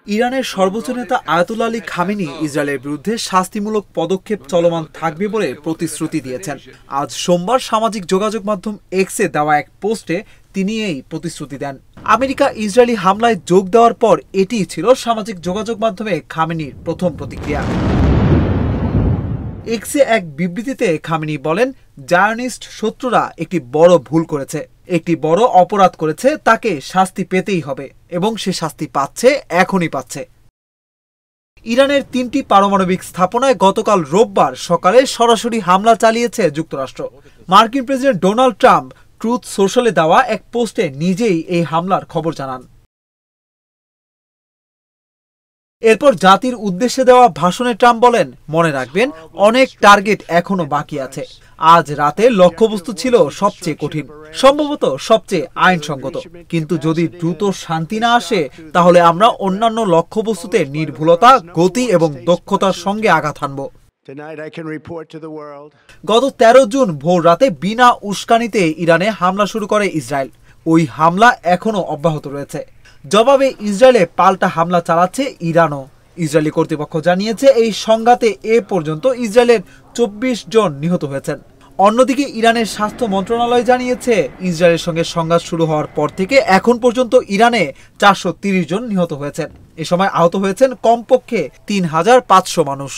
ইরানের সর্বোচ্চ নেতা আয়াতুল্লাহ আলী খামেনি ইসরায়েলের বিরুদ্ধে শাস্তিমূলক পদক্ষেপ চলমান থাকবে বলে প্রতিশ্রুতি দিয়েছেন। আজ সোমবার সামাজিক যোগাযোগ মাধ্যম এক্সে দেওয়া এক পোস্টে তিনি এই প্রতিশ্রুতি দেন। আমেরিকা ইসরায়েলি হামলায় যোগ দেওয়ার পর এটিই ছিল সামাজিক যোগাযোগ মাধ্যমে খামেনির প্রথম প্রতিক্রিয়া। এক্সে এক বিবৃতিতে খামেনি বলেন, জায়নিস্ট শত্রুরা একটি বড় ভুল করেছে, একটি বড় অপরাধ করেছে, তাকে শাস্তি পেতেই হবে এবং সে শাস্তি পাচ্ছে, এখনই পাচ্ছে। ইরানের 3টি পারমাণবিক স্থাপনায় গতকাল রোববার সকালে সরাসরি হামলা চালিয়েছে যুক্তরাষ্ট্র। মার্কিন প্রেসিডেন্ট ডোনাল্ড ট্রাম্প ট্রুথ সোশ্যালে দেওয়া এক পোস্টে নিজেই এই হামলার খবর জানান। এরপর জাতির উদ্দেশ্যে দেওয়া ভাষণে ট্রাম্প বলেন, মনে রাখবেন, অনেক টার্গেট এখনো বাকি আছে। আজ রাতে লক্ষ্যবস্তু ছিল সবচেয়ে কঠিন, সম্ভবত সবচেয়ে আইনসঙ্গত, কিন্তু যদি দ্রুত শান্তি না আসে তাহলে আমরা অন্যান্য লক্ষ্যবস্তুতে নির্ভুলতা, গতি এবং দক্ষতার সঙ্গে আঘাত হানব। গত 13 জুন ভোর রাতে বিনা উস্কানিতে ইরানে হামলা শুরু করে ইসরায়েল। ওই হামলা এখনো অব্যাহত রয়েছে। জবাবে ইসরায়েলে পাল্টা হামলা চালাচ্ছে ইরানও। ইসরায়েলি কর্তৃপক্ষ জানিয়েছে, এই সংঘাতে এ পর্যন্ত ইসরায়েলের 24 জন নিহত হয়েছেন। অন্যদিকে ইরানের স্বাস্থ্য মন্ত্রণালয় জানিয়েছে, ইসরায়েলের সঙ্গে সংঘাত শুরু হওয়ার পর থেকে এখন পর্যন্ত ইরানে 430 জন নিহত হয়েছেন। এ সময় আহত হয়েছেন কমপক্ষে 3500 মানুষ।